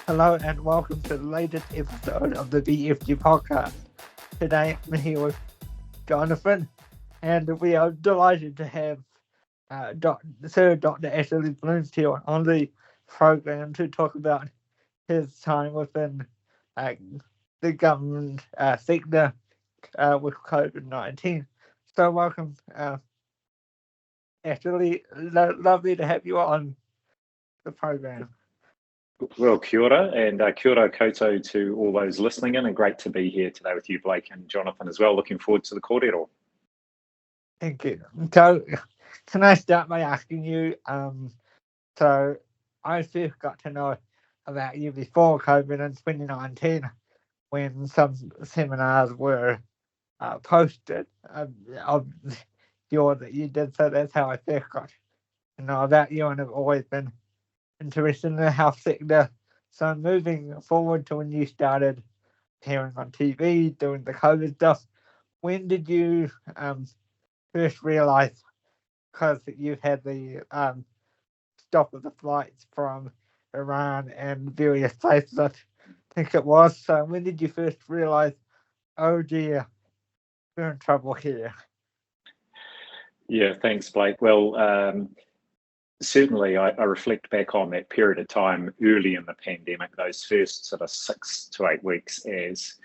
Hello and welcome to the latest episode of the BFG Podcast. Today I'm here with Jonathan, and we are delighted to have Sir Dr. Ashley Bloomfield on the program to talk about his time within uh, the government sector with COVID-19. So welcome, Ashley. Lovely to have you on the program. Well, kia ora, and kia ora koutou to all those listening in, and great to be here today with you, Blake and Jonathan as well. Looking forward to the kōrero. Thank you. So, can I start by asking you, so I first got to know about you before COVID in 2019 when some seminars were posted of yours that you did, so that's how I first got to know about you, and I've always been interested in the health sector. So moving forward to when you started appearing on TV, doing the COVID stuff, when did you first realise, because you've had the stop of the flights from Iran and various places, I think it was. So when did you first realise, oh dear, we're in trouble here? Yeah, thanks, Blake. Well, certainly I reflect back on that period of time early in the pandemic, those first sort of 6 to 8 weeks as,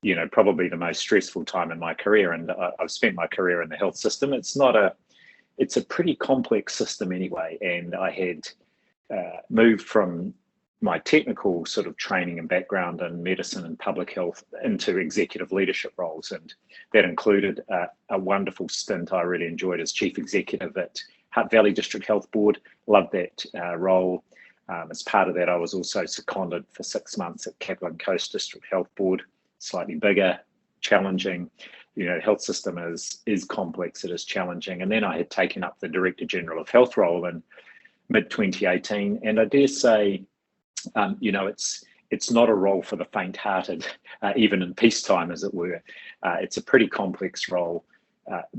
you know, probably the most stressful time in my career. And I've spent my career in the health system. It's a pretty complex system anyway. And I had moved from my technical sort of training and background in medicine and public health into executive leadership roles. And that included a wonderful stint I really enjoyed as chief executive at Hutt Valley District Health Board. Loved that role. As part of that, I was also seconded for 6 months at Kaplan Coast District Health Board, slightly bigger, challenging. You know, health system is complex, it is challenging. And then I had taken up the Director General of Health role in mid-2018. And I dare say, you know, it's not a role for the faint-hearted, even in peacetime, as it were. It's a pretty complex role.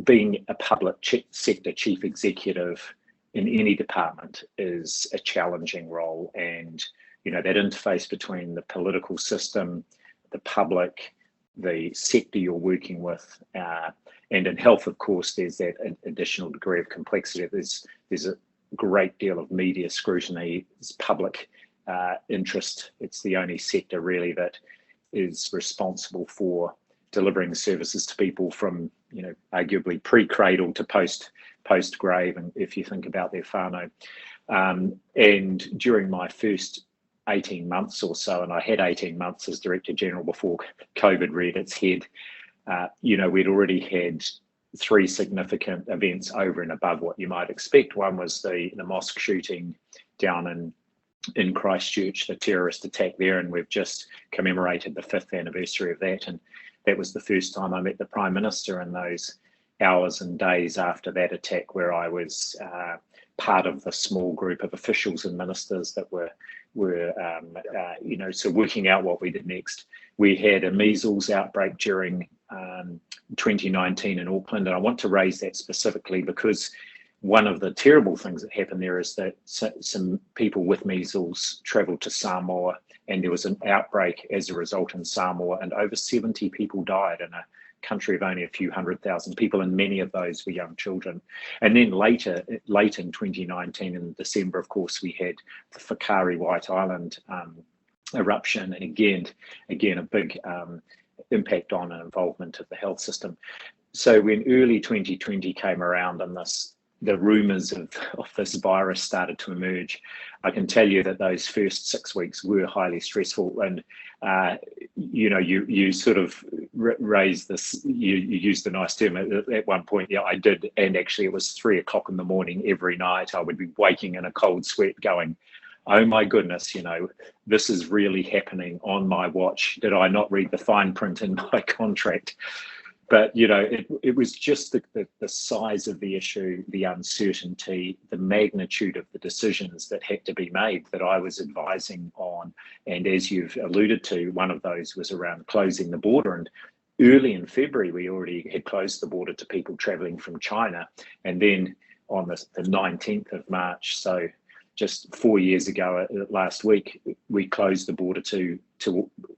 Being a public sector chief executive in any department is a challenging role, and you know that interface between the political system, the public, the sector you're working with, and in health, of course, there's that additional degree of complexity. There's a great deal of media scrutiny, there's public interest. It's the only sector really that is responsible for delivering services to people from, you know, arguably pre-cradle to post-grave, and if you think about their whānau. And during my first 18 months or so, and I had 18 months as Director General before COVID reared its head, you know, we'd already had 3 significant events over and above what you might expect. One was the mosque shooting down in Christchurch, the terrorist attack there, and we've just commemorated the 5th anniversary of that. And that was the first time I met the Prime Minister in those hours and days after that attack, where I was part of the small group of officials and ministers that were you know, so working out what we did next. We had a measles outbreak during 2019 in Auckland, and I want to raise that specifically because one of the terrible things that happened there is that some people with measles travelled to Samoa, and there was an outbreak as a result in Samoa, and over 70 people died in a country of only a few 100,000 people, and many of those were young children. And then late in 2019, in December, of course, we had the Whakaari White Island eruption, and again a big impact on and involvement of the health system. So when early 2020 came around and the rumours of this virus started to emerge, I can tell you that those first 6 weeks were highly stressful. And, you know, you sort of raised this, you used a nice term at one point. Yeah, I did. And actually it was 3 o'clock in the morning every night. I would be waking in a cold sweat going, oh my goodness, you know, this is really happening on my watch. Did I not read the fine print in my contract? But, you know, it was just the size of the issue, the uncertainty, the magnitude of the decisions that had to be made that I was advising on. And as you've alluded to, one of those was around closing the border. And early in February, we already had closed the border to people travelling from China. And then on the 19th of March, so just 4 years ago, last week, we closed the border to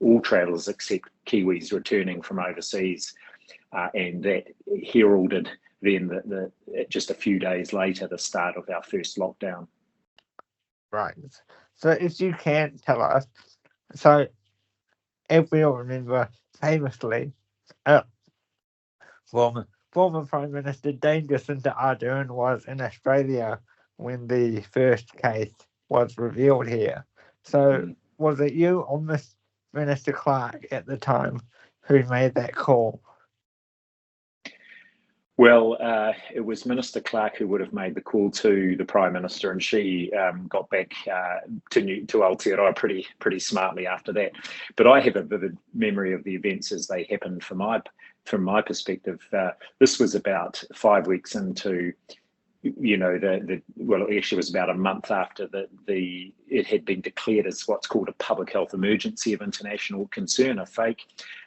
all travellers except Kiwis returning from overseas, and that heralded then just a few days later the start of our first lockdown. Right. So if you can tell us, so if we all remember famously, former Prime Minister Jacinda Ardern was in Australia when the first case was revealed here. So was it you or Minister Clark at the time who made that call? Well, it was Minister Clark who would have made the call to the Prime Minister, and she got back to Aotearoa pretty smartly after that. But I have a vivid memory of the events as they happened from my perspective. This was about 5 weeks into, well, it actually was about a month after it had been declared as what's called a public health emergency of international concern, a fake.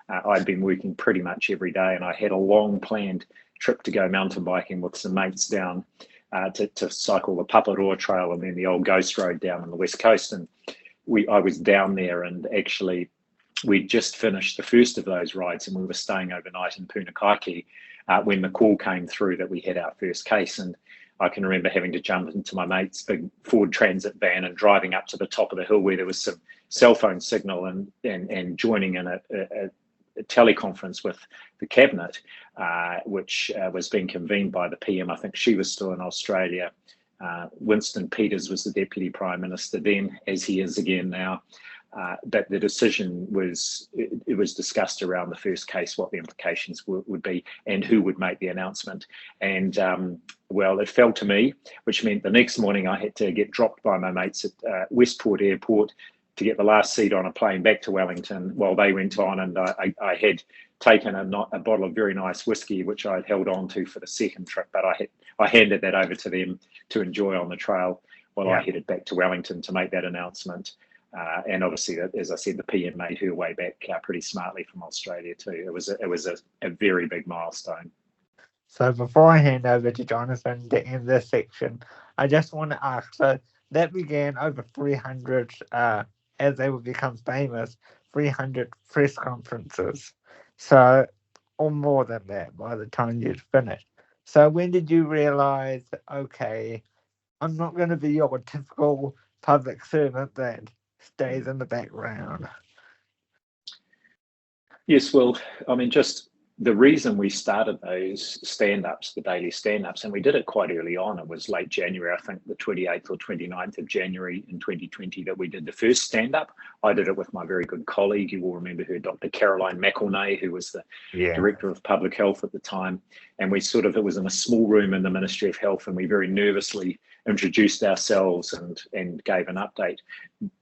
I'd been working pretty much every day, and I had a long planned trip to go mountain biking with some mates down to cycle the Paparoa Trail and then the old Ghost Road down on the west coast. And I was down there, and actually we'd just finished the first of those rides, and we were staying overnight in Punakaiki when the call came through that we had our first case. And I can remember having to jump into my mate's big Ford Transit van and driving up to the top of the hill where there was some cell phone signal and joining in a teleconference with the cabinet, which was being convened by the PM. I think she was still in Australia. Winston Peters was the Deputy Prime Minister then, as he is again now. But the decision was discussed around the first case, what the implications would be and who would make the announcement. And well, it fell to me, which meant the next morning I had to get dropped by my mates at Westport Airport to get the last seat on a plane back to Wellington while they went on. And I had taken a bottle of very nice whiskey, which I'd held on to for the second trip, but I handed that over to them to enjoy on the trail while I headed back to Wellington to make that announcement. And obviously, as I said, the PM made her way back pretty smartly from Australia too. It was a very big milestone. So before I hand over to Jonathan to end this section, I just want to ask, so that began over 300, as they would become famous, 300 press conferences. So, or more than that by the time you'd finished. So when did you realise, okay, I'm not going to be your typical public servant that stays in the background? Yes, well, I mean, just the reason we started those stand-ups, the daily stand-ups, and we did it quite early on. It was late January, I think the 28th or 29th of January in 2020 that we did the first stand-up. I did it with my very good colleague, you will remember her, Dr Caroline McElnay, who was the Director of Public Health at the time. And it was in a small room in the Ministry of Health, and we very nervously introduced ourselves and gave an update.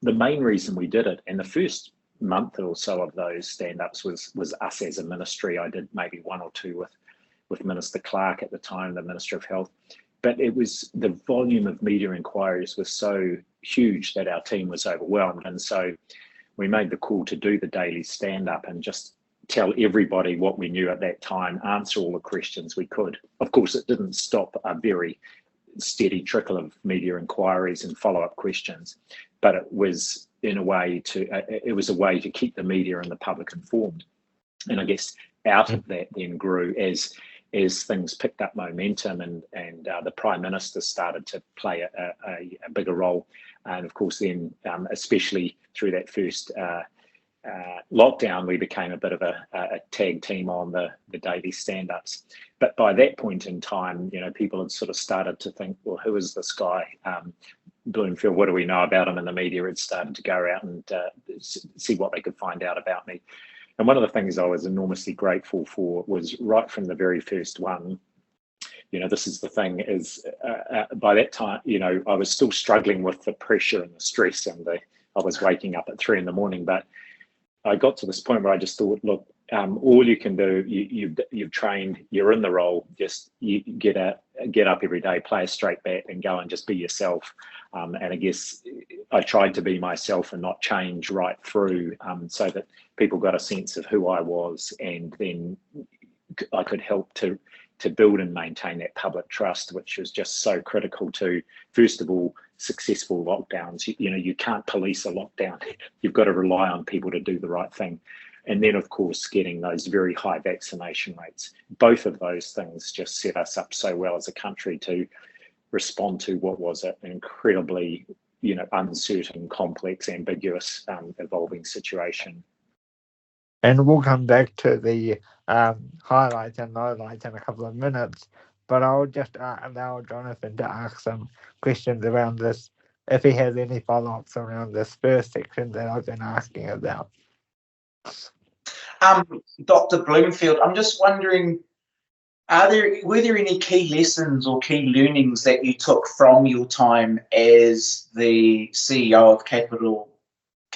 The main reason we did it, and the first month or so of those stand-ups was us as a ministry. I did maybe one or two with Minister Clark at the time, the Minister of Health, but it was the volume of media inquiries was so huge that our team was overwhelmed, and so we made the call to do the daily stand-up and just tell everybody what we knew at that time, answer all the questions we could. Of course, it didn't stop a very steady trickle of media inquiries and follow-up questions, but it was a way to keep the media and the public informed. And I guess out of that then grew as things picked up momentum and the Prime Minister started to play a bigger role. And of course then, especially through that first lockdown, we became a bit of a tag team on the daily stand-ups. But by that point in time, people had sort of started to think, well, who is this guy? Bloomfield, what do we know about him? And the media had started to go out and see what they could find out about me. And one of the things I was enormously grateful for was right from the very first one, this is the thing is by that time, I was still struggling with the pressure and the stress and I was waking up at 3 a.m, but I got to this point where I just thought, look, all you can do, you've trained, you're in the role, just you get up every day, play a straight bat and go and just be yourself. And I guess I tried to be myself and not change right through so that people got a sense of who I was, and then I could help to build and maintain that public trust, which was just so critical to, first of all, successful lockdowns. You can't police a lockdown. You've got to rely on people to do the right thing. And then, of course, getting those very high vaccination rates. Both of those things just set us up so well as a country to respond to what was an incredibly, uncertain, complex, ambiguous, evolving situation. And we'll come back to the highlights and lowlights in a couple of minutes, but I'll just allow Jonathan to ask some questions around this, if he has any follow-ups around this first section that I've been asking about. Dr. Bloomfield, I'm just wondering, were there any key lessons or key learnings that you took from your time as the CEO of Capital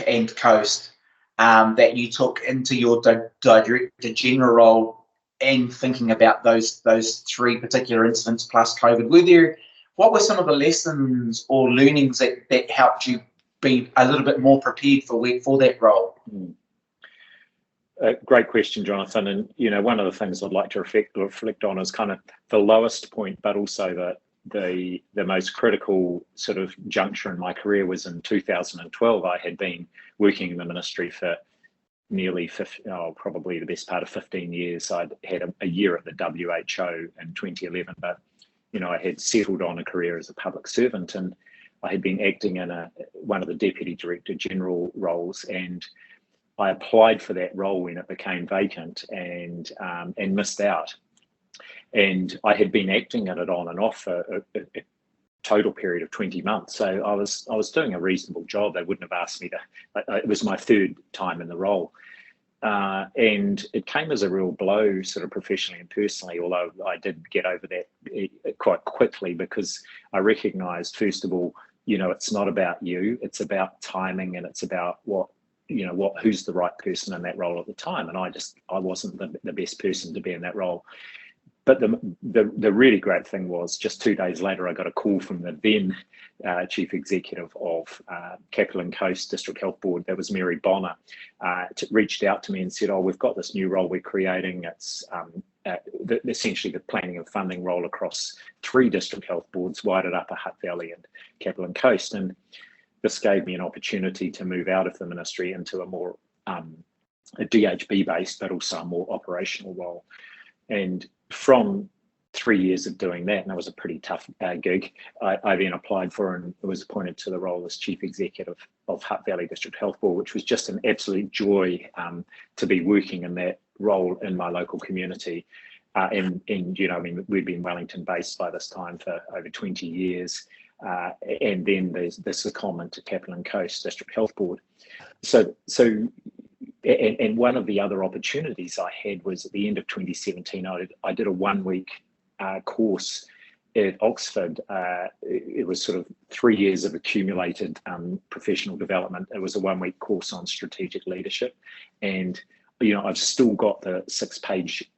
and Coast that you took into your Director General role, and thinking about those three particular incidents plus COVID? What were some of the lessons or learnings that helped you be a little bit more prepared for that role? Great question, Jonathan. And one of the things I'd like to reflect on is kind of the lowest point, but also the most critical sort of juncture in my career was in 2012. I had been working in the ministry for nearly probably the best part of 15 years. I'd had a year at the WHO in 2011, but I had settled on a career as a public servant, and I had been acting in one of the Deputy Director General roles, and I applied for that role when it became vacant and missed out. And I had been acting in it on and off for a total period of 20 months. So I was doing a reasonable job. They wouldn't have asked me to. It was my third time in the role. And it came as a real blow, sort of professionally and personally, although I did get over that quite quickly, because I recognised, first of all, it's not about you, it's about timing, and it's about who's the right person in that role at the time. And I wasn't the best person to be in that role. But the really great thing was, just 2 days later, I got a call from the then Chief Executive of Capital and Coast District Health Board, that was Mary Bonner, reached out to me and said, we've got this new role we're creating. It's essentially the planning and funding role across 3 district health boards, Wairarapa, Hutt Valley and Capital and Coast. And this gave me an opportunity to move out of the ministry into a more a DHB-based, but also a more operational role. And from 3 years of doing that, and it was a pretty tough gig, I then applied for and was appointed to the role as Chief Executive of Hutt Valley District Health Board, which was just an absolute joy to be working in that role in my local community. And we'd been Wellington based by this time for over 20 years. And then there's the secondment to Capital and Coast District Health Board. And one of the other opportunities I had was at the end of 2017, I did a 1-week course at Oxford. It was sort of 3 years of accumulated professional development. It was a 1-week course on strategic leadership. And, I've still got the 6-page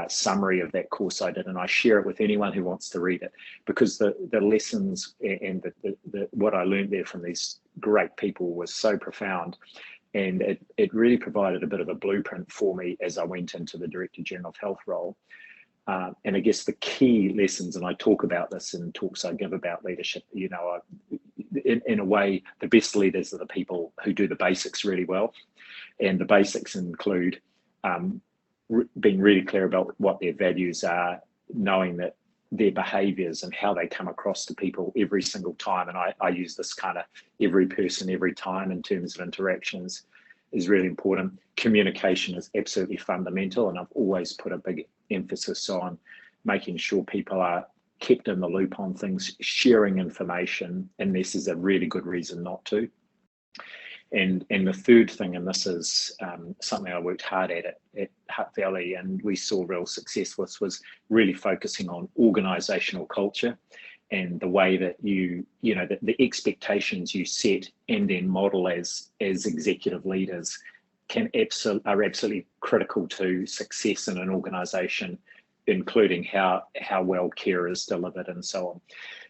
summary of that course I did, and I share it with anyone who wants to read it, because the lessons and the what I learned there from these great people was so profound. And it really provided a bit of a blueprint for me as I went into the Director General of Health role. And I guess the key lessons, and I talk about this in talks I give about leadership, in a way, the best leaders are the people who do the basics really well. And the basics include being really clear about what their values are, knowing that their behaviours and how they come across to people every single time, and I use this kind of every person, every time in terms of interactions, is really important. Communication is absolutely fundamental, and I've always put a big emphasis on making sure people are kept in the loop on things, sharing information, and this is a really good reason not to. And the third thing, and this is something I worked hard at Hutt Valley, and we saw real success with, was really focusing on organisational culture and the way that the expectations you set and then model as executive leaders are absolutely critical to success in an organisation, including how well care is delivered and so on.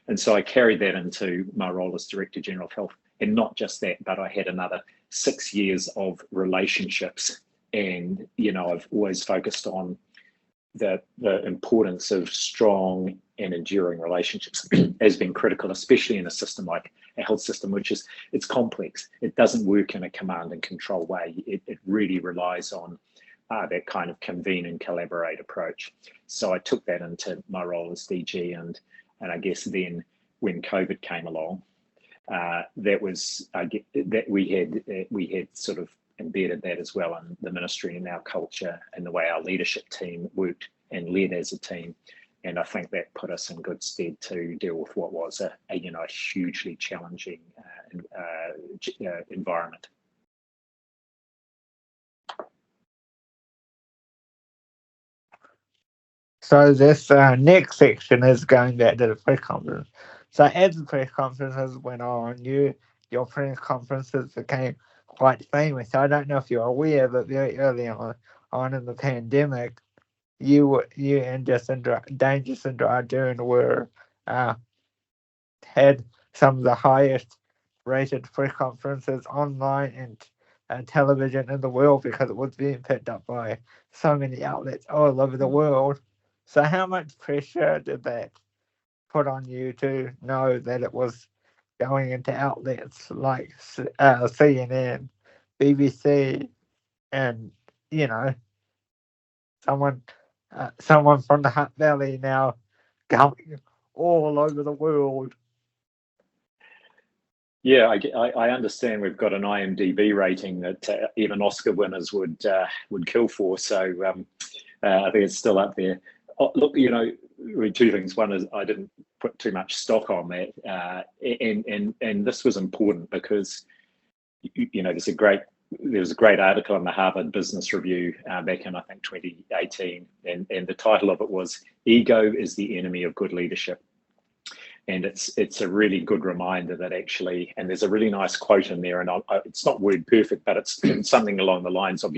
And so I carried that into my role as Director General of Health. And not just that, but I had another 6 years of relationships. And, I've always focused on the importance of strong and enduring relationships has been critical, especially in a system like a health system, which is, it's complex. It doesn't work in a command and control way. It really relies on that kind of convene and collaborate approach. So I took that into my role as DG, and I guess then when COVID came along, that we had sort of embedded that as well in the ministry and our culture and the way our leadership team worked and led as a team. And I think that put us in good stead to deal with what was a hugely challenging environment. So this next section is going back to the press conference. So as the press conferences went on, your press conferences became quite famous. I don't know if you're aware that very early on in the pandemic, you and Dangerous and Dry Dune were had some of the highest rated press conferences online and television in the world, because it was being picked up by so many outlets all over the world. So how much pressure did that put on you to know that it was going into outlets like CNN, BBC, and someone from the Hutt Valley now going all over the world? Yeah, I understand we've got an IMDb rating that even Oscar winners would kill for. So I think it's still up there. Look, two things. One is I didn't put too much stock on that, and this was important because there was a great article in the Harvard Business Review back in, I think, 2018, and the title of it was "Ego is the Enemy of Good Leadership." And it's a really good reminder that actually, and there's a really nice quote in there, and it's not word perfect, but it's something along the lines of,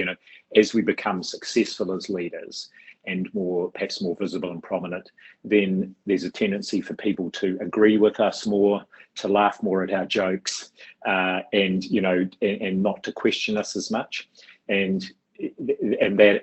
as we become successful as leaders and perhaps more visible and prominent, then there's a tendency for people to agree with us more, to laugh more at our jokes, and not to question us as much. And that,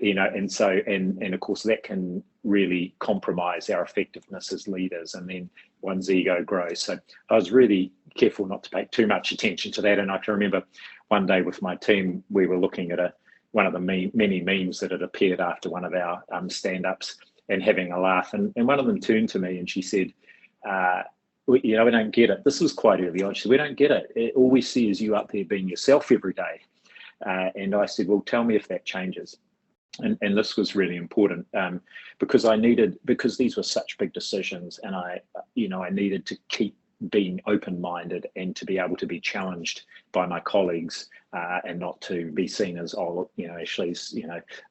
and of course that can really compromise our effectiveness as leaders, and then one's ego grows. So I was really careful not to pay too much attention to that. And I can remember one day with my team, we were looking at one of the many memes that had appeared after one of our stand-ups and having a laugh. And one of them turned to me and she said, we don't get it. This was quite early on. She said, we don't get it. All we see is you up there being yourself every day. And I said, well, tell me if that changes. And this was really important because these were such big decisions, and I needed to keep being open-minded and to be able to be challenged by my colleagues, and not to be seen as, Ashley's,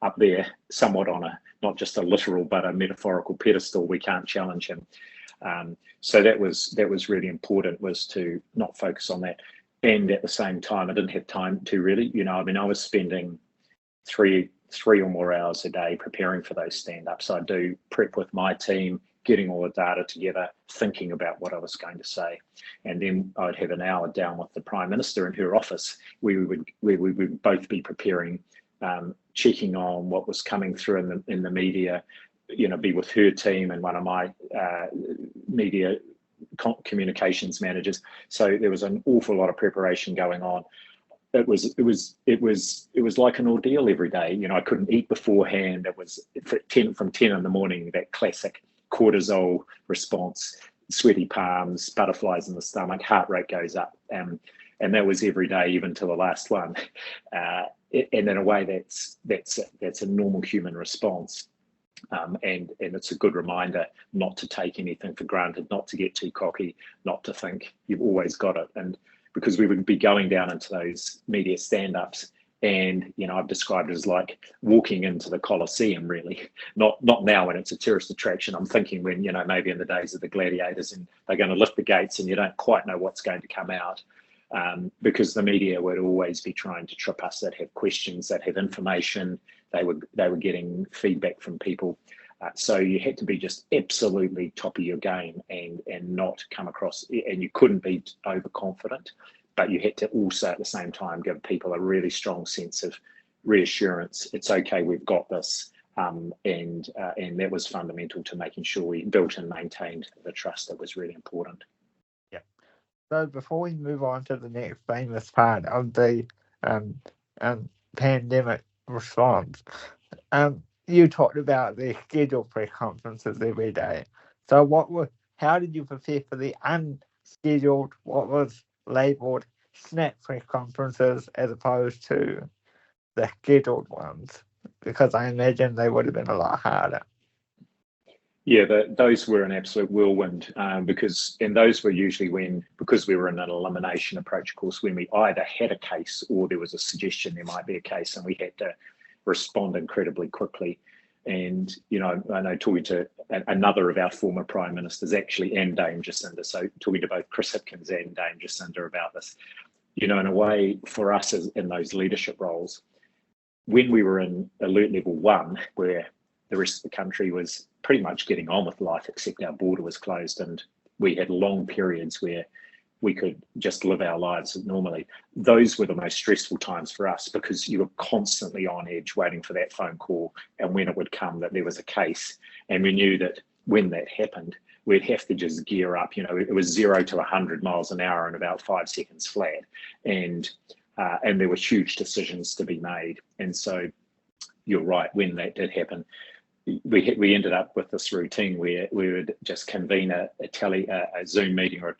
up there somewhat on not just a literal but a metaphorical pedestal. We can't challenge him. So that was really important, was to not focus on that. And at the same time, I didn't have time to really, I was spending three or more hours a day preparing for those stand-ups. So I do prep with my team, getting all the data together, thinking about what I was going to say. And then I'd have an hour down with the Prime Minister in her office, where we would both be preparing, checking on what was coming through in the media, be with her team and one of my media communications managers. So there was an awful lot of preparation going on. It was like an ordeal every day. I couldn't eat beforehand. It was from 10 in the morning, that classic cortisol response, sweaty palms, butterflies in the stomach, heart rate goes up, and that was every day, even to the last one. And in a way, that's a normal human response. And it's a good reminder not to take anything for granted, not to get too cocky, not to think you've always got it. And because we would be going down into those media stand-ups, and I've described it as like walking into the Colosseum, really. Not now when it's a tourist attraction. I'm thinking when maybe in the days of the gladiators, and they're going to lift the gates and you don't quite know what's going to come out, because the media would always be trying to trip us, that have questions, that have information. They were getting feedback from people. So you had to be just absolutely top of your game and not come across, and you couldn't be overconfident, but you had to also at the same time give people a really strong sense of reassurance. It's okay, we've got this. and that was fundamental to making sure we built and maintained the trust. That was really important. Yeah. So before we move on to the next famous part of the pandemic response, you talked about the scheduled press conferences every day. So how did you prepare for the unscheduled, what was labelled snap press conferences as opposed to the scheduled ones? Because I imagine they would have been a lot harder. Yeah, those were an absolute whirlwind because those were usually because we were in an elimination approach, of course, when we either had a case or there was a suggestion there might be a case, and we had to respond incredibly quickly. And, I know talking to another of our former prime ministers, actually, and Dame Jacinda, so talking to both Chris Hipkins and Dame Jacinda about this, in a way, for us in those leadership roles, when we were in alert level 1, where the rest of the country was pretty much getting on with life, except our border was closed, and we had long periods where we could just live our lives normally. Those were the most stressful times for us because you were constantly on edge waiting for that phone call, and when it would come that there was a case. And we knew that when that happened, we'd have to just gear up. It was 0 to 100 miles an hour in about 5 seconds flat. And there were huge decisions to be made. And so you're right, when that did happen, we ended up with this routine where we would just convene a Zoom meeting or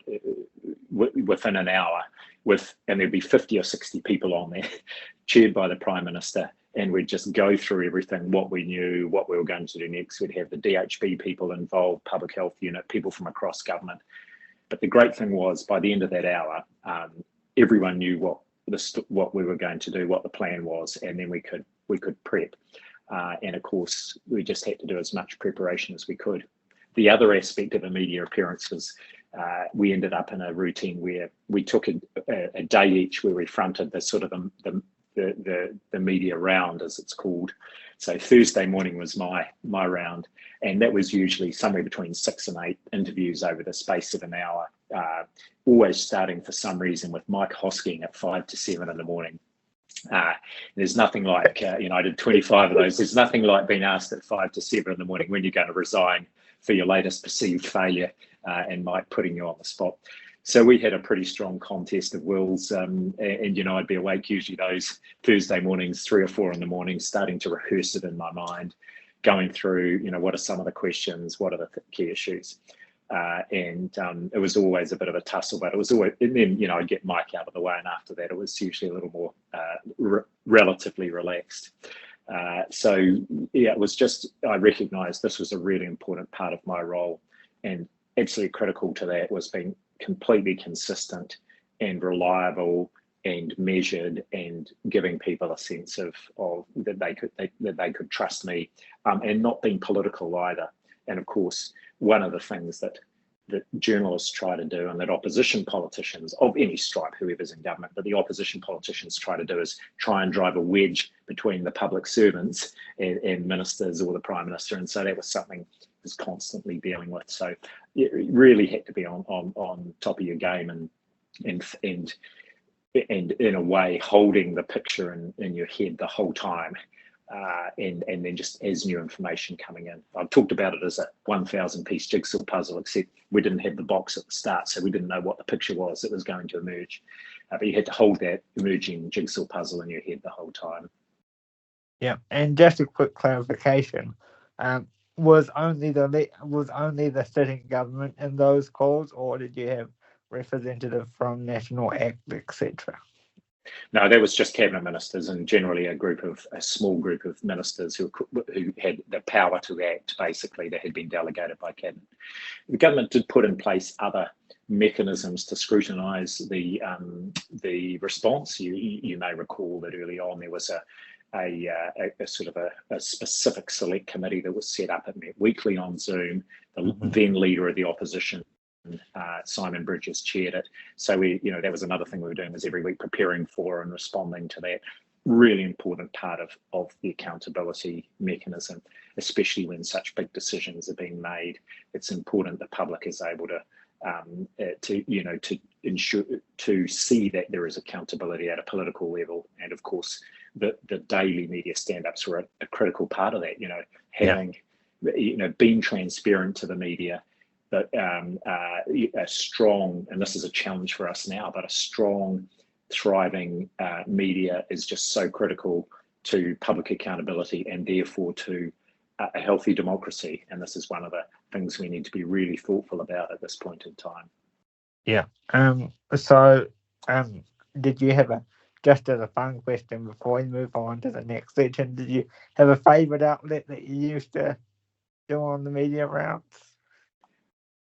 within an hour and there'd be 50 or 60 people on there, chaired by the Prime Minister, and we'd just go through everything, what we knew, what we were going to do next. We'd have the DHB people involved, public health unit, people from across government. But the great thing was, by the end of that hour, everyone knew what we were going to do, what the plan was, and then we could prep. And of course, we just had to do as much preparation as we could. The other aspect of a media appearance was we ended up in a routine where we took a day each where we fronted the sort of the media round, as it's called. So Thursday morning was my round, and that was usually somewhere between 6 and 8 interviews over the space of an hour, always starting for some reason with Mike Hosking at 5 to 7 in the morning. There's nothing like, I did 25 of those. There's nothing like being asked at 5 to 7 in the morning when you're going to resign for your latest perceived failure, and Mike putting you on the spot. So we had a pretty strong contest of wills, and I'd be awake usually those Thursday mornings, 3 or 4 in the morning, starting to rehearse it in my mind, going through, what are some of the questions, what are the key issues. And it was always a bit of a tussle, but it was always, and then, I'd get Mike out of the way, and after that, it was usually a little more relatively relaxed. So, it was just, I recognised this was a really important part of my role, and absolutely critical to that was being completely consistent and reliable and measured, and giving people a sense of that they could trust me, and not being political either. And of course, one of the things that journalists try to do, and that opposition politicians of any stripe, whoever's in government, but the opposition politicians try to do, is try and drive a wedge between the public servants and ministers or the Prime Minister. And so that was something I was constantly dealing with. So you really had to be on top of your game and in a way holding the picture in your head the whole time. And then just as new information coming in. I've talked about it as a 1,000-piece jigsaw puzzle, except we didn't have the box at the start, so we didn't know what the picture was that was going to emerge. But you had to hold that emerging jigsaw puzzle in your head the whole time. Yeah, and just a quick clarification: was only the sitting government in those calls, or did you have representatives from National Act, etc.? No, that was just cabinet ministers, and generally a small group of ministers who had the power to act, basically, that had been delegated by cabinet. The government did put in place other mechanisms to scrutinise the response. You may recall that early on there was a sort of a specific select committee that was set up and met weekly on Zoom. The then leader of the opposition, Simon Bridges, chaired it. So that was another thing we were doing, was every week preparing for and responding to that. Really important part of the accountability mechanism, especially when such big decisions are being made. It's important the public is able to ensure, to see that there is accountability at a political level. And of course, the daily media stand-ups were a critical part of that. Having being transparent to the media, but a strong, and this is a challenge for us now, but a strong, thriving media is just so critical to public accountability and therefore to a healthy democracy. And this is one of the things we need to be really thoughtful about at this point in time. Yeah. So, did you have just as a fun question before we move on to the next section, did you have a favourite outlet that you used to do on the media rounds?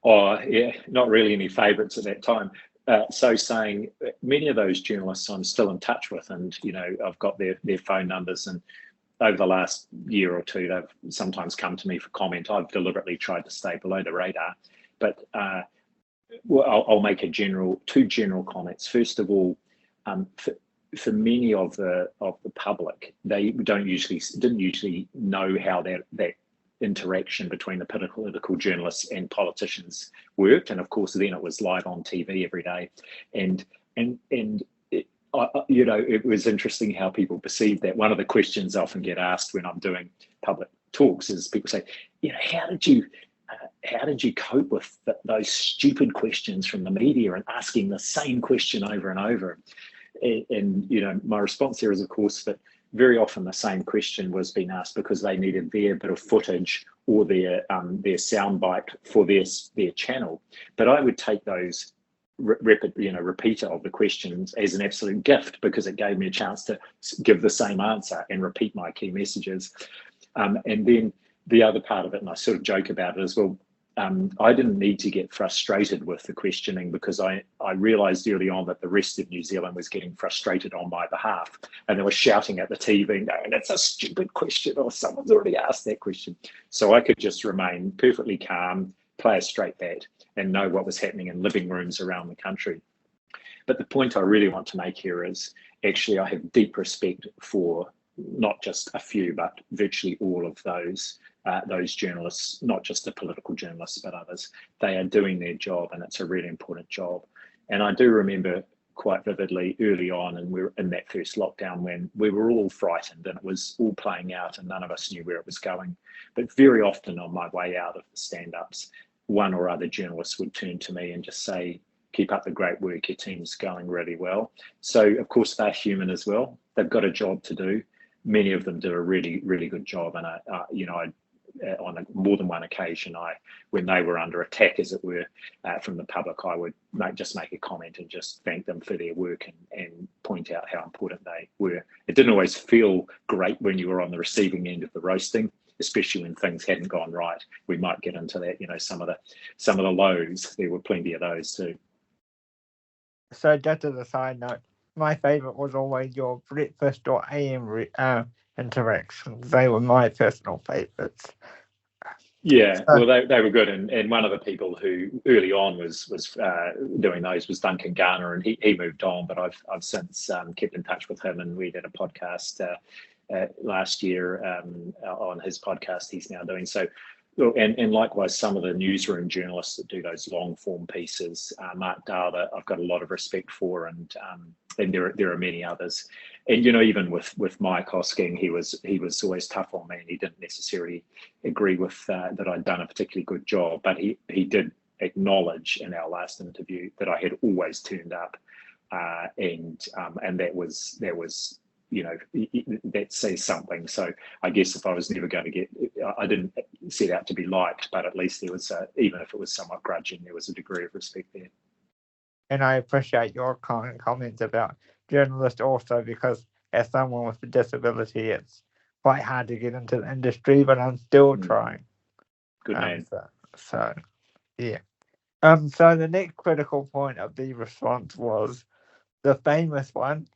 Oh, yeah, not really any favourites at that time. So saying, many of those journalists I'm still in touch with, and I've got their phone numbers, and over the last year or two they've sometimes come to me for comment. I've deliberately tried to stay below the radar, but I'll make two general comments. First of all, for many of the public, they didn't usually know how that interaction between the political journalists and politicians worked, and of course then it was live on TV every day, and it was interesting how people perceived that. One of the questions I often get asked when I'm doing public talks is people say, how did you cope with those stupid questions from the media and asking the same question over and over? And my response there is, of course, that very often the same question was being asked because they needed their bit of footage or their soundbite for their channel. But I would take those repeater of the questions as an absolute gift, because it gave me a chance to give the same answer and repeat my key messages. And then the other part of it, and I sort of joke about it as well, I didn't need to get frustrated with the questioning, because I realised early on that the rest of New Zealand was getting frustrated on my behalf, and they were shouting at the TV, going, "That's a stupid question," or "Someone's already asked that question." So I could just remain perfectly calm, play a straight bat, and know what was happening in living rooms around the country. But the point I really want to make here is, actually, I have deep respect for not just a few, but virtually all of those journalists, not just the political journalists, but others. They are doing their job, and it's a really important job. And I do remember quite vividly early on, and we were in that first lockdown, when we were all frightened and it was all playing out and none of us knew where it was going. But very often on my way out of the stand-ups, one or other journalist would turn to me and just say, "Keep up the great work, your team's going really well." So of course they're human as well. They've got a job to do. Many of them do a really, really good job. And on more than one occasion, when they were under attack, as it were, from the public, I would just make a comment and just thank them for their work and point out how important they were. It didn't always feel great when you were on the receiving end of the roasting, especially when things hadn't gone right. We might get into that, some of the lows. There were plenty of those too. So just as a side note, my favourite was always your breakfast or AM interactions. They were my personal favourites. Yeah, well, they were good, and one of the people who early on was doing those was Duncan Garner, and he moved on, but I've since kept in touch with him, and we did a podcast last year on his podcast he's now doing. So, and likewise, some of the newsroom journalists that do those long form pieces, Mark Dada, I've got a lot of respect for, and there are many others. And even with Mike Hosking, he was always tough on me, and he didn't necessarily agree with that I'd done a particularly good job, but he did acknowledge in our last interview that I had always turned up, and that was that says something. So I guess if I was never going to I didn't set out to be liked, but at least there was, even if it was somewhat grudging, there was a degree of respect there. And I appreciate your kind comments about journalists also, because as someone with a disability, it's quite hard to get into the industry, but I'm still trying. Good man. So yeah. So the next critical point of the response was the famous one,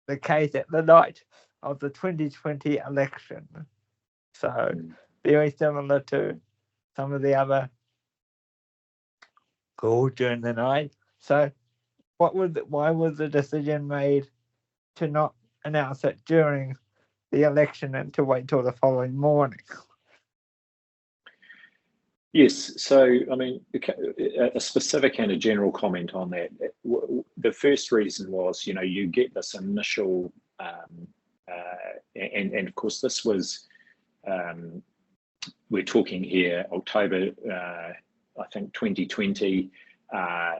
the case at the night of the 2020 election. So very similar to some of the other calls during the night. So why was the decision made to not announce it during the election and to wait till the following morning? Yes, so I mean, a specific and a general comment on that. The first reason was, you get this initial And of course, this was, we're talking here October, I think 2020.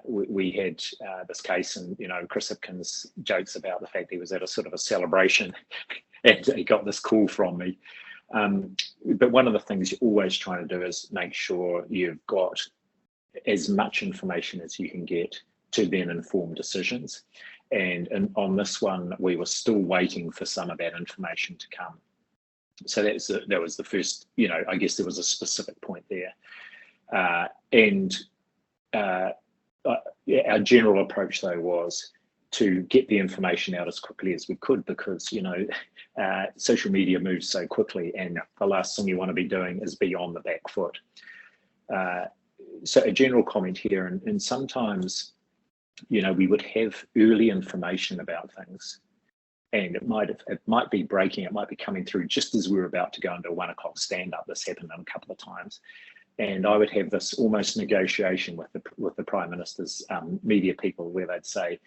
We had this case, and Chris Hipkins jokes about the fact he was at a sort of a celebration and he got this call from me. But one of the things you're always trying to do is make sure you've got as much information as you can get to then inform decisions. And on this one, we were still waiting for some of that information to come. So that was the first, I guess there was a specific point there. Our general approach, though, was to get the information out as quickly as we could, because social media moves so quickly, and the last thing you want to be doing is be on the back foot. So a general comment here, and sometimes we would have early information about things, and it might be breaking, it might be coming through just as we were about to go into a 1 o'clock stand-up. This happened a couple of times. And I would have this almost negotiation with the Prime Minister's media people, where they'd say,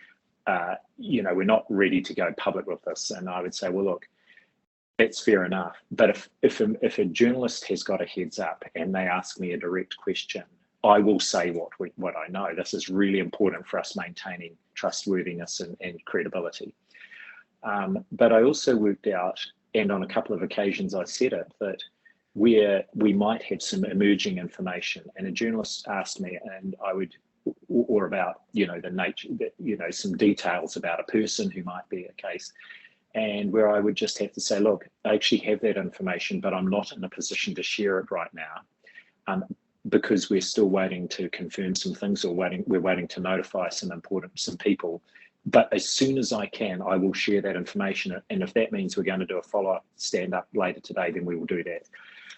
we're not ready to go public with this. And I would say, well, look, that's fair enough. But if a journalist has got a heads up and they ask me a direct question, I will say what I know. This is really important for us maintaining trustworthiness and credibility. But I also worked out, and on a couple of occasions I said it, that where we might have some emerging information, and a journalist asked me, and I would, or about the nature, some details about a person who might be a case, and where I would just have to say, look, I actually have that information, but I'm not in a position to share it right now, because we're still waiting to confirm some things, or we're waiting to notify some people. But as soon as I can, I will share that information. And if that means we're going to do a follow-up stand-up later today, then we will do that.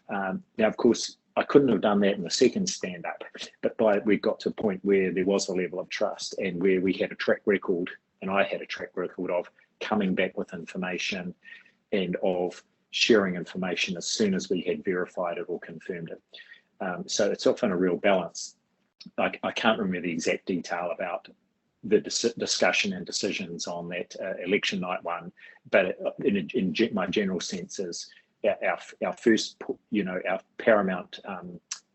Now, of course, I couldn't have done that in the second stand-up, but we got to a point where there was a level of trust, and where we had a track record, and I had a track record of coming back with information and of sharing information as soon as we had verified it or confirmed it. So it's often a real balance. I can't remember the exact detail about the discussion and decisions on that election night one, but in my general sense is our first, our paramount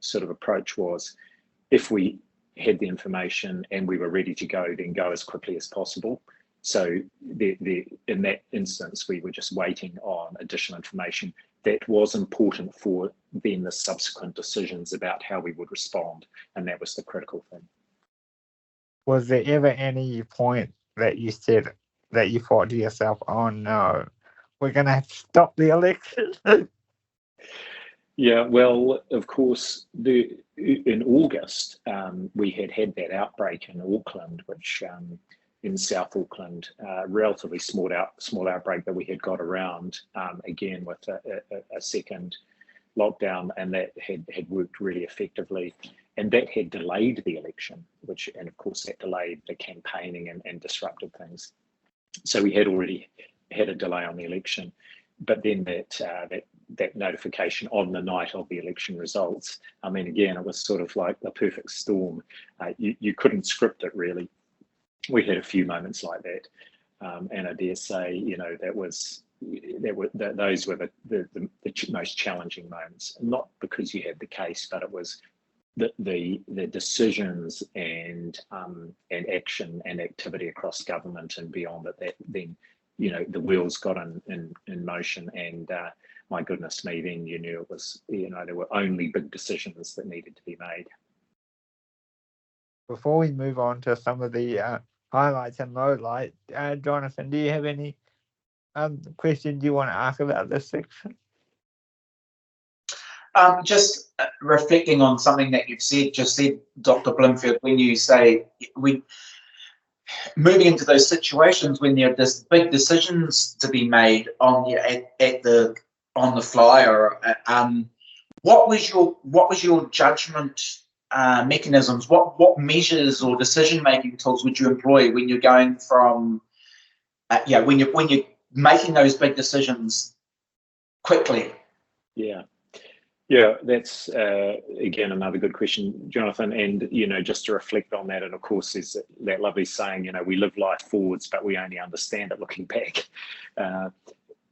sort of approach was, if we had the information and we were ready to go, then go as quickly as possible. So in that instance, we were just waiting on additional information that was important for then the subsequent decisions about how we would respond, and that was the critical thing. Was there ever any point that you said that you thought to yourself, oh no, we're going to have to stop the election? Yeah, well, of course, in August, we had that outbreak in Auckland, which in South Auckland, relatively small outbreak that we had got around, again with a second lockdown, and that had worked really effectively. And that had delayed the election, and of course that delayed the campaigning and disrupted things. So we had already had a delay on the election, but then that notification on the night of the election results, I mean, again, it was sort of like a perfect storm. You couldn't script it really. We had a few moments like that, and I dare say, those were the most challenging moments. Not because you had the case, but it was the decisions and action and activity across government and beyond that then the wheels got in motion, and my goodness me, then you knew it was, there were only big decisions that needed to be made. Before we move on to some of the highlights and lowlights, Jonathan, do you have any questions you want to ask about this section? Just reflecting on something that you've said, Dr. Bloomfield, when you say moving into those situations when there are big decisions to be made on the fly, or what was your judgment mechanisms? What measures or decision making tools would you employ when you're going from when you're making those big decisions quickly? Yeah, that's again another good question, Jonathan. And just to reflect on that, and of course, there's that lovely saying, we live life forwards, but we only understand it looking back.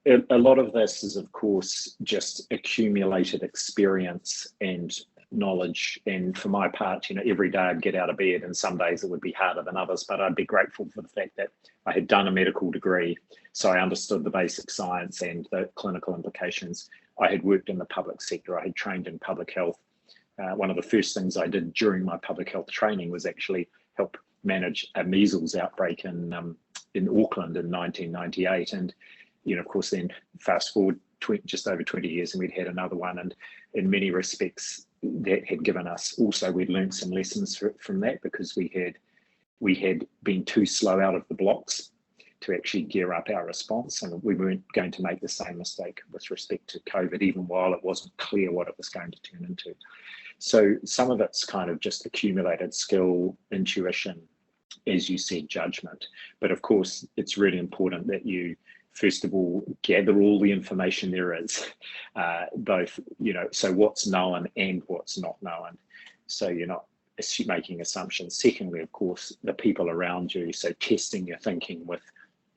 a lot of this is, of course, just accumulated experience and knowledge. And for my part, every day I'd get out of bed, and some days it would be harder than others, but I'd be grateful for the fact that I had done a medical degree, so I understood the basic science and the clinical implications. I had worked in the public sector. I had trained in public health. One of the first things I did during my public health training was actually help manage a measles outbreak in Auckland in 1998. And, of course, then fast forward just over 20 years and we'd had another one. And in many respects, that had given us also, we'd learned some lessons from that, because we had been too slow out of the blocks to actually gear up our response. And we weren't going to make the same mistake with respect to COVID, even while it wasn't clear what it was going to turn into. So some of it's kind of just accumulated skill, intuition, as you said, judgment. But of course, it's really important that you, first of all, gather all the information there is, both, so what's known and what's not known. So you're not making assumptions. Secondly, of course, the people around you. So testing your thinking with,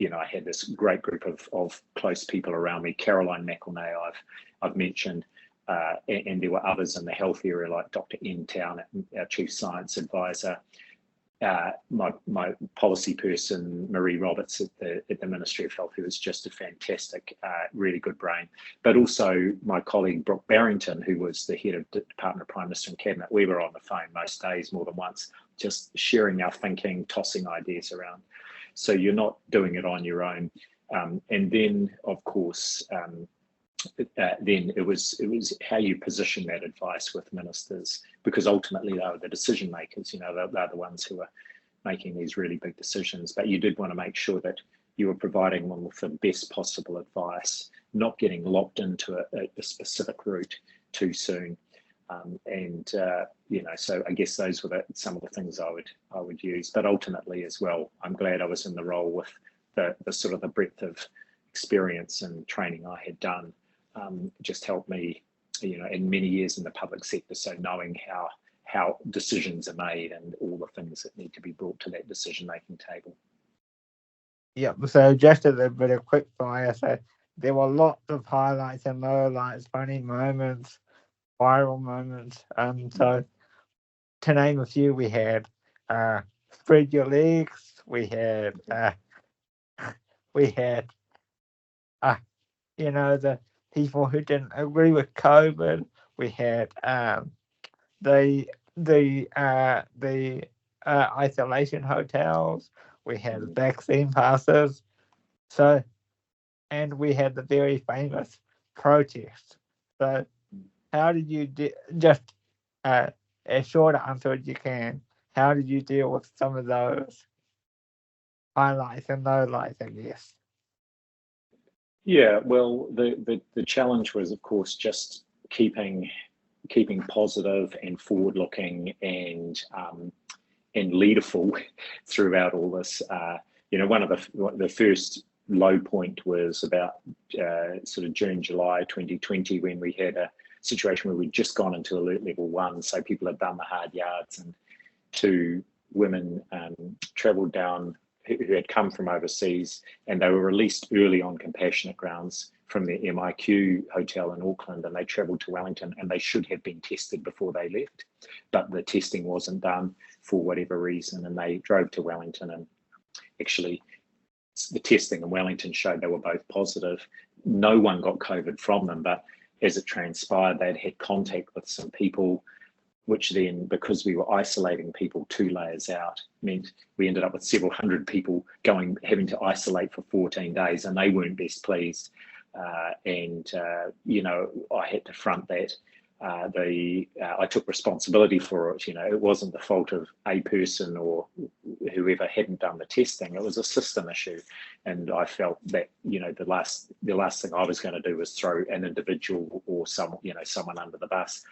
I had this great group of close people around me. Caroline McElnay, I've mentioned, and there were others in the health area like Dr N Town, our chief science advisor, my policy person, Marie Roberts at the Ministry of Health, who was just a fantastic, really good brain, but also my colleague Brooke Barrington, who was the head of the Department of Prime Minister and Cabinet. We were on the phone most days, more than once, just sharing our thinking, tossing ideas around. So you're not doing it on your own. And then, of course, then it was how you position that advice with ministers, because ultimately they were the decision makers. They're the ones who are making these really big decisions. But you did want to make sure that you were providing them with the best possible advice, not getting locked into a specific route too soon. So I guess those were some of the things I would use. But ultimately, as well, I'm glad I was in the role with the sort of the breadth of experience and training I had done. Just helped me, in many years in the public sector. So knowing how decisions are made and all the things that need to be brought to that decision-making table. Yeah, so just as a bit of quick fire, so there were lots of highlights and lowlights, funny moments, viral moments. So to name a few, we had spread your legs. We had the people who didn't agree with COVID. We had the isolation hotels. We had vaccine passes. So, and we had the very famous protest. So, how did you just as short answer as you can? How did you deal with some of those highlights and lowlights, I guess? Yeah, well, the challenge was, of course, just keeping positive and forward-looking and leaderful throughout all this. One of the first low point was about sort of June, July 2020, when we had a situation where we'd just gone into alert level 1, so people had done the hard yards, and 2 women travelled down who had come from overseas, and they were released early on compassionate grounds from their MIQ hotel in Auckland, and they travelled to Wellington, and they should have been tested before they left, but the testing wasn't done for whatever reason, and they drove to Wellington, and actually the testing in Wellington showed they were both positive. No one got COVID from them, but as it transpired, they'd had contact with some people, which then, because we were isolating people 2 layers out, meant we ended up with several hundred people having to isolate for 14 days, and they weren't best pleased. I had to front that. I took responsibility for it. It wasn't the fault of a person or whoever hadn't done the testing. It was a system issue, and I felt that the last thing I was going to do was throw an individual or someone under the bus.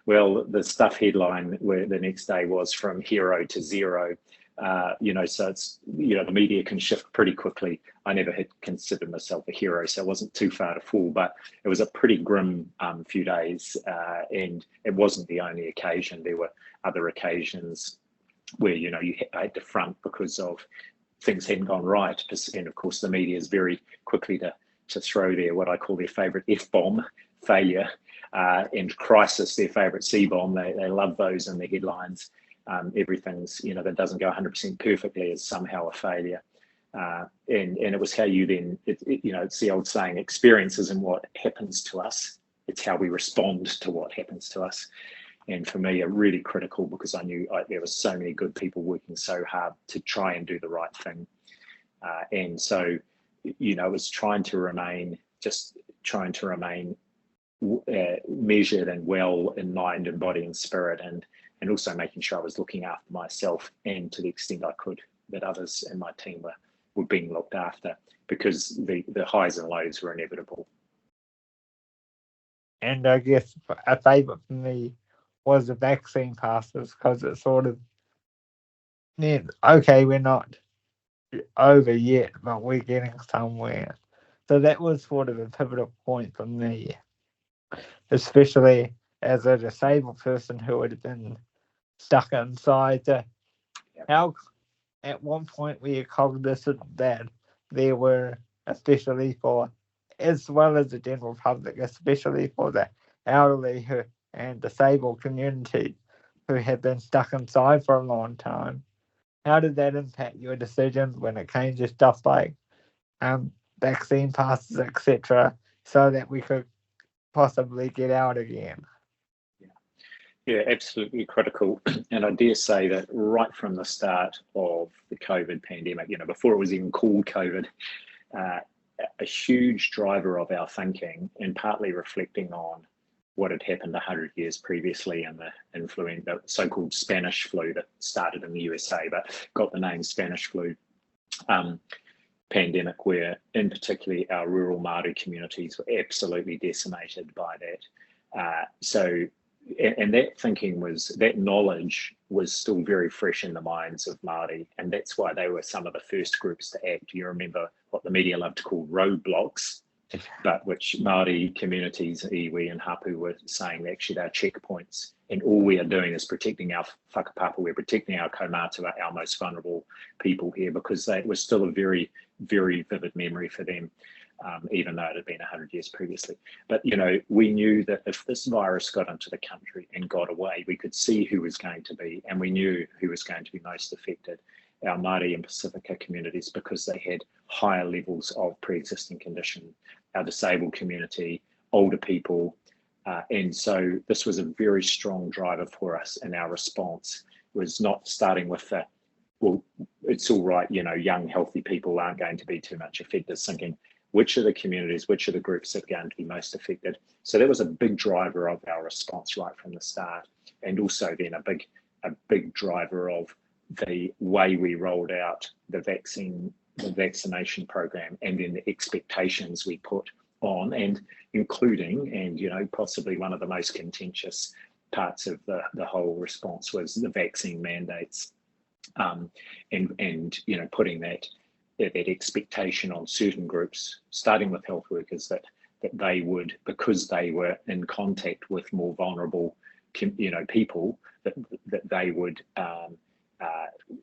Well, the stuff headline where the next day was from hero to zero. So it's, the media can shift pretty quickly. I never had considered myself a hero, so it wasn't too far to fall, but it was a pretty grim few days, and it wasn't the only occasion. There were other occasions where, I had to front because of things hadn't gone right. And of course, the media is very quickly to to throw their what I call their favourite F-bomb, failure, and crisis, their favourite C-bomb. They love those in the headlines. Everything's, that doesn't go 100% perfectly is somehow a failure. And it was how you then, it's the old saying, experience isn't what happens to us, it's how we respond to what happens to us. And for me, really critical, because I knew there were so many good people working so hard to try and do the right thing. And so, it was trying to remain measured and well in mind and body and spirit, and also making sure I was looking after myself, and to the extent I could, that others in my team were being looked after, because the highs and lows were inevitable. And I guess a favourite for me was the vaccine passes, because it sort of meant, okay, we're not over yet, but we're getting somewhere. So that was sort of a pivotal point for me, especially as a disabled person who would have been stuck inside. How, at one point, were you cognizant that there were, especially for, as well as the general public, especially for the elderly and disabled community who had been stuck inside for a long time, how did that impact your decisions when it came to stuff like vaccine passes, etc., so that we could possibly get out again? Yeah, absolutely critical. And I dare say that right from the start of the COVID pandemic, before it was even called COVID, a huge driver of our thinking, and partly reflecting on what had happened 100 years previously in the so-called Spanish flu that started in the USA, but got the name Spanish flu pandemic, where in particularly our rural Māori communities were absolutely decimated by that. And that thinking that knowledge was still very fresh in the minds of Māori, and that's why they were some of the first groups to act. You remember what the media loved to call roadblocks, but which Māori communities, iwi and hapu, were saying actually they're checkpoints, and all we are doing is protecting our whakapapa, we're protecting our kaumātua, our most vulnerable people here, because that was still a very, very vivid memory for them. Even though it had been 100 years previously. But, we knew that if this virus got into the country and got away, we could see who was going to be, and we knew who was going to be most affected, our Māori and Pacifica communities, because they had higher levels of pre-existing condition, our disabled community, older people. And so this was a very strong driver for us, and our response was not starting with well, it's all right, young, healthy people aren't going to be too much affected, thinking, which are the communities, which are the groups that are going to be most affected? So that was a big driver of our response right from the start, and also then a big driver of the way we rolled out the vaccination program, and then the expectations we put on, and including, and possibly one of the most contentious parts of the whole response was the vaccine mandates, and putting that expectation on certain groups, starting with health workers, that they would, because they were in contact with more vulnerable people, that they would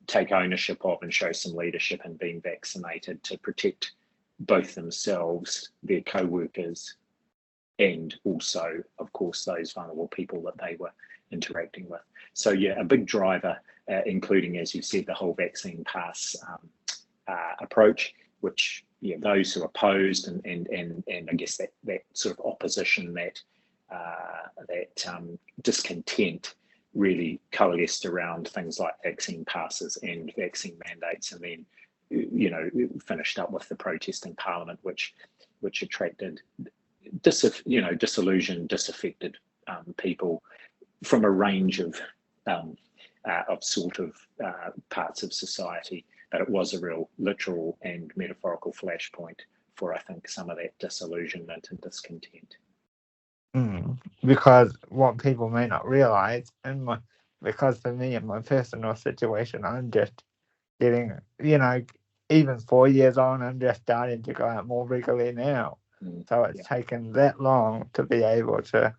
take ownership of and show some leadership in being vaccinated to protect both themselves, their co-workers, and also, of course, those vulnerable people that they were interacting with. So yeah, a big driver, including, as you said, the whole vaccine pass approach, which those who opposed and I guess that sort of opposition, that discontent, really coalesced around things like vaccine passes and vaccine mandates, and then finished up with the protest in Parliament, which attracted disillusioned, disaffected people from a range of parts of society. But it was a real literal and metaphorical flashpoint for, I think, some of that disillusionment and discontent. Because what people may not realise, because for me in my personal situation, I'm just getting, even 4 years on, I'm just starting to go out more regularly now. So it's taken that long to be able to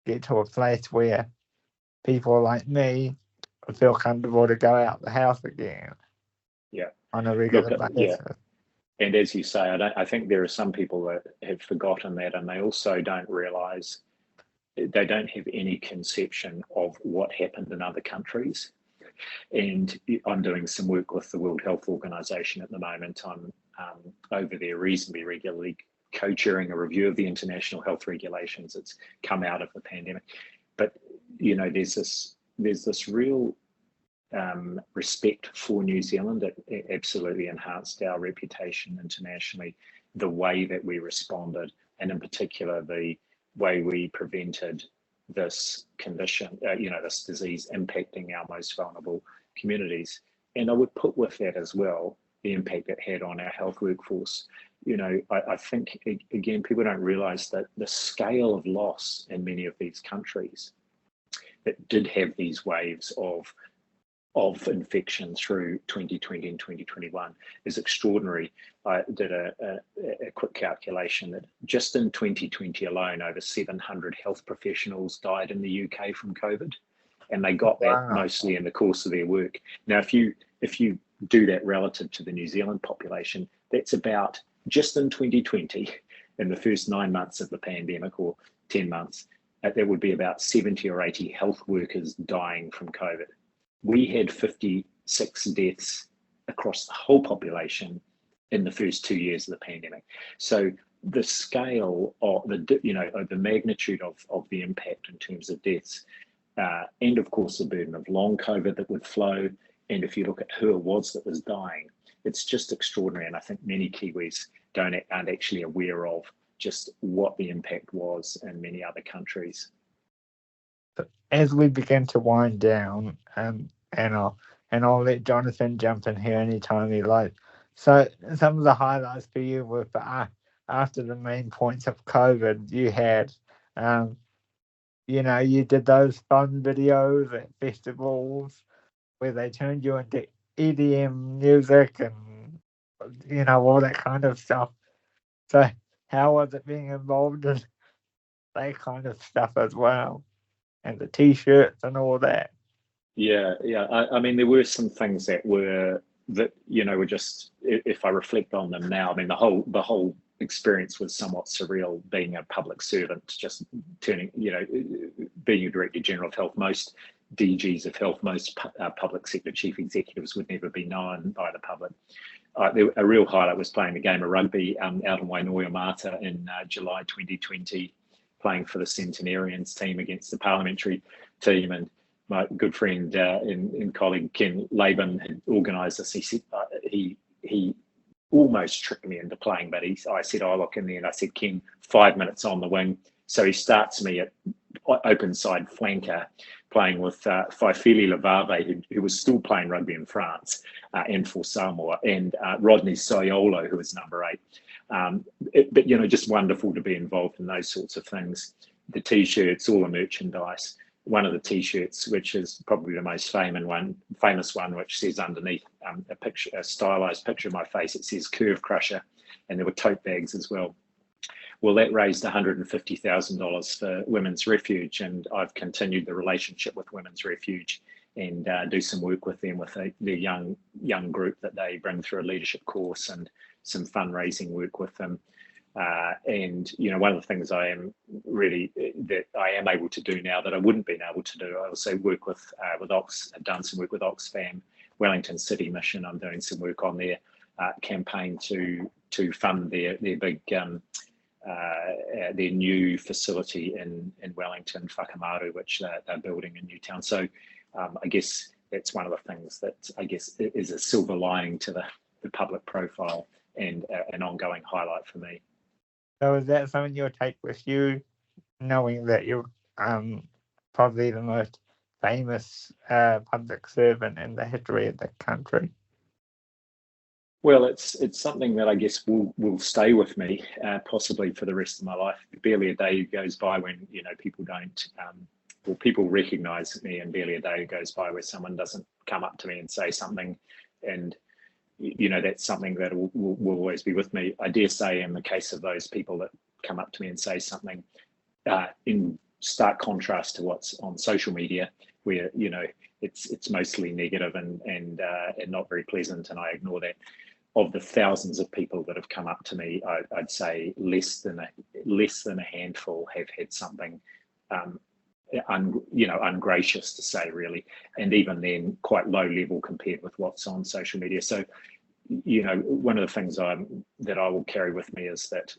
get to a place where people like me feel comfortable to go out the house again. Yeah. On a regular basis. Yeah. And as you say, I think there are some people that have forgotten that, and they also don't realise, they don't have any conception of what happened in other countries. And I'm doing some work with the World Health Organization at the moment. I'm over there reasonably regularly, co-chairing a review of the international health regulations that's come out of the pandemic. But there's this real respect for New Zealand. It absolutely enhanced our reputation internationally, the way that we responded, and in particular the way we prevented this condition, this disease impacting our most vulnerable communities. And I would put with that as well the impact it had on our health workforce. I think, again, people don't realise that the scale of loss in many of these countries that did have these waves of infection through 2020 and 2021 is extraordinary. I did a quick calculation that just in 2020 alone, over 700 health professionals died in the UK from COVID, and they got that mostly in the course of their work. Now, if you do that relative to the New Zealand population, that's about, just in 2020, in the first 9 months of the pandemic, or 10 months, there would be about 70 or 80 health workers dying from COVID. We had 56 deaths across the whole population in the first 2 years of the pandemic. So the scale of the magnitude of the impact in terms of deaths, and of course the burden of long COVID that would flow, and if you look at who it was that was dying, it's just extraordinary. And I think many Kiwis aren't actually aware of just what the impact was in many other countries. As we begin to wind down, and I'll let Jonathan jump in here anytime he likes. So some of the highlights for you were after the main points of COVID, you had, you did those fun videos at festivals where they turned you into EDM music and, all that kind of stuff. So how was it being involved in that kind of stuff as well? And the T-shirts and all that. Yeah. I mean, there were some things that were just, if I reflect on them now, I mean, the whole experience was somewhat surreal, being a public servant, just turning, being a Director General of Health. Most DGs of health, most public sector chief executives would never be known by the public. A real highlight was playing the game of rugby out in Wainoia in July 2020, playing for the Centenarians team against the parliamentary team. And my good friend and colleague Ken Laban had organised this. He said he almost tricked me into playing, but I said, "Oh, look," in the end, I said, "Ken, 5 minutes on the wing." So he starts me at open side flanker, playing with Faifili Lavave, who was still playing rugby in France and for Samoa, and Rodney Soiolo, who was number 8. But just wonderful to be involved in those sorts of things. The T-shirts, all the merchandise. One of the T-shirts, which is probably the most famous one, which says underneath a stylized picture of my face, it says "Curve Crusher," and there were tote bags as well. Well, that raised $150,000 for Women's Refuge, and I've continued the relationship with Women's Refuge and do some work with them with their young group that they bring through a leadership course, and some fundraising work with them. And one of the things I am able to do now that I wouldn't been able to do, I also work with Ox. I've done some work with Oxfam, Wellington City Mission. I'm doing some work on their campaign to fund their big their new facility in Wellington, Whakamaru, which they're building in Newtown. So I guess that's one of the things that I guess is a silver lining to the public profile and an ongoing highlight for me. So is that something you'll take with you, knowing that you're probably the most famous public servant in the history of the country? Well, it's something that I guess will stay with me possibly for the rest of my life. Barely a day goes by when people don't, people recognise me, and barely a day goes by where someone doesn't come up to me and say something, and that's something that will always be with me. I dare say, in the case of those people that come up to me and say something, in stark contrast to what's on social media, where it's mostly negative and not very pleasant, and I ignore that. of the thousands of people that have come up to me, I'd say less than a handful have had something ungracious to say, really, and even then quite low level compared with what's on social media. So, one of the things that I will carry with me is that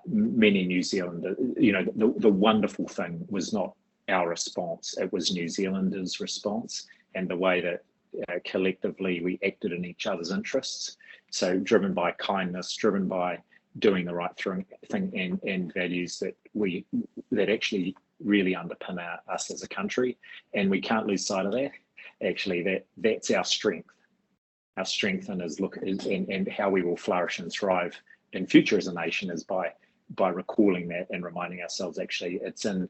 many New Zealanders, the wonderful thing was not our response, it was New Zealanders' response, and the way that collectively we acted in each other's interests. So driven by kindness, driven by doing the right thing, and values that actually really underpin us as a country, and we can't lose sight of that. Actually, that's our strength. Our strength and how we will flourish and thrive in future as a nation is by recalling that and reminding ourselves actually it's in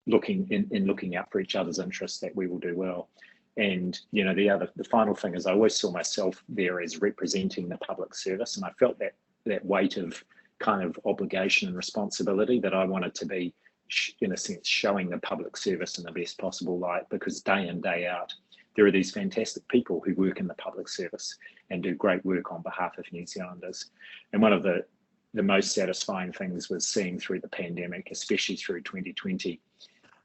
looking out for each other's interests that we will do well. And the final thing is I always saw myself there as representing the public service, and I felt that weight of kind of obligation and responsibility that I wanted to be, in a sense, showing the public service in the best possible light, because day in, day out, there are these fantastic people who work in the public service and do great work on behalf of New Zealanders. And one of the most satisfying things was seeing through the pandemic, especially through 2020,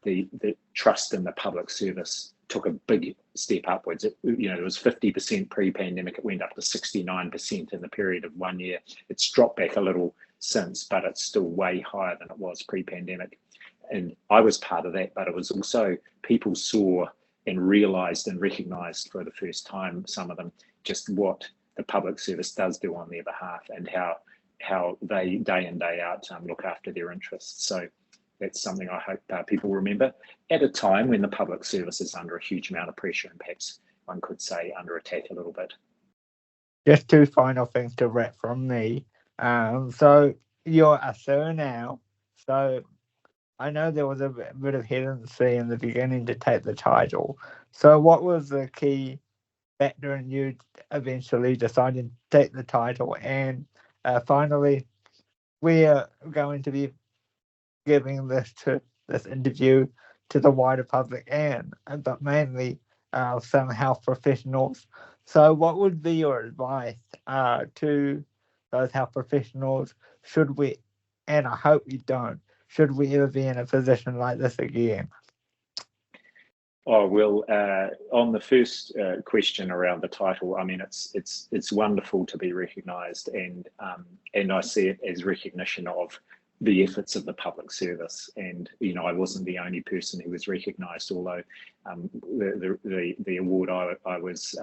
the trust in the public service took a big step upwards. It was 50% pre-pandemic. It went up to 69% in the period of 1 year. It's dropped back a little since, but it's still way higher than it was pre-pandemic. And I was part of that, but it was also people saw and realised and recognised for the first time, some of them, just what the public service does do on their behalf, and how they day in, day out look after their interests. So that's something I hope people remember at a time when the public service is under a huge amount of pressure, and perhaps one could say under attack a little bit. Just two final things to wrap from me. So you're a sir now. So I know there was a bit of hesitancy in the beginning to take the title. So what was the key factor in you eventually deciding to take the title? And finally, we are going to be giving this interview to the wider public, but mainly some health professionals. So what would be your advice to those health professionals? Should we, and I hope you don't, should we ever be in a position like this again? Oh, well, on the first question around the title, I mean, it's wonderful to be recognised, and I see it as recognition of the efforts of the public service. And I wasn't the only person who was recognised, although the award I was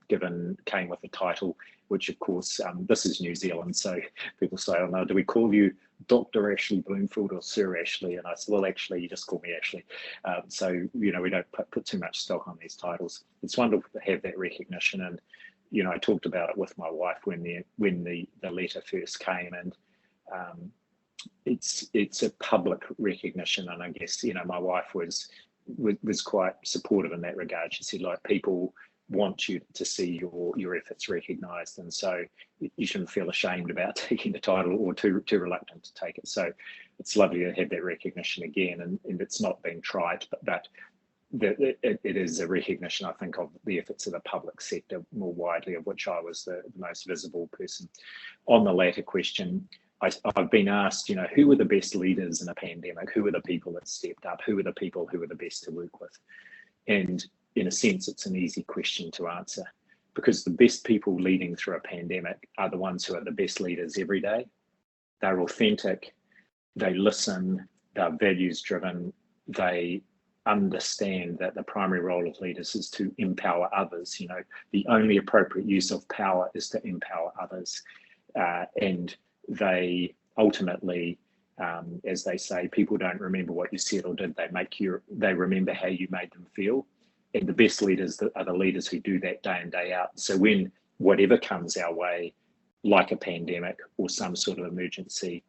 given came with a title, which of course this is New Zealand, so people say, "Oh no, do we call you Dr Ashley Bloomfield or Sir Ashley?" And I said, "Well, actually, you just call me Ashley." So we don't put too much stock on these titles. It's wonderful to have that recognition, and I talked about it with my wife when the letter first came, and it's a public recognition, and I guess my wife was quite supportive in that regard. She said, like, people want you to see your efforts recognised, and so you shouldn't feel ashamed about taking the title or too reluctant to take it. So it's lovely to have that recognition again, and it's not being tried, but it is a recognition, I think, of the efforts of the public sector more widely, of which I was the most visible person. On the latter question, I've been asked, who were the best leaders in a pandemic? Who were the people that stepped up? Who were the people who were the best to work with? And in a sense, it's an easy question to answer, because the best people leading through a pandemic are the ones who are the best leaders every day. They're authentic, they listen, they're values driven, they understand that the primary role of leaders is to empower others. The only appropriate use of power is to empower others. And they ultimately, as they say, people don't remember what you said or did, they remember how you made them feel. And the best leaders are the leaders who do that day in, day out. So when whatever comes our way, like a pandemic or some sort of emergency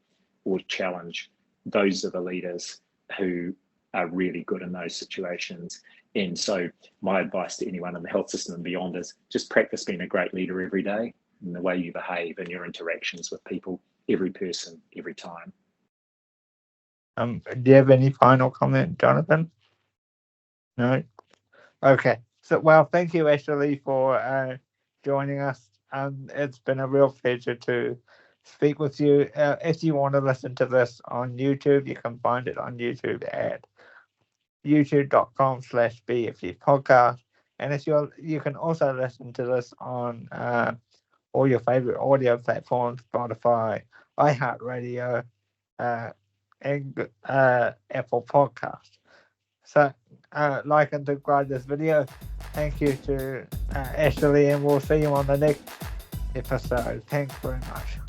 or challenge, those are the leaders who are really good in those situations. And so my advice to anyone in the health system and beyond is just practice being a great leader every day, in the way you behave and your interactions with people, every person, every time. Do you have any final comment, Jonathan? No? Okay. So, well, thank you, Ashley, for joining us. It's been a real pleasure to speak with you. If you want to listen to this on YouTube, you can find it on YouTube at youtube.com/BFG Podcast. And if you can also listen to this on all your favorite audio platforms, Spotify, iHeartRadio, and Apple Podcast. So, like and subscribe this video. Thank you to Ashley, and we'll see you on the next episode. Thanks very much.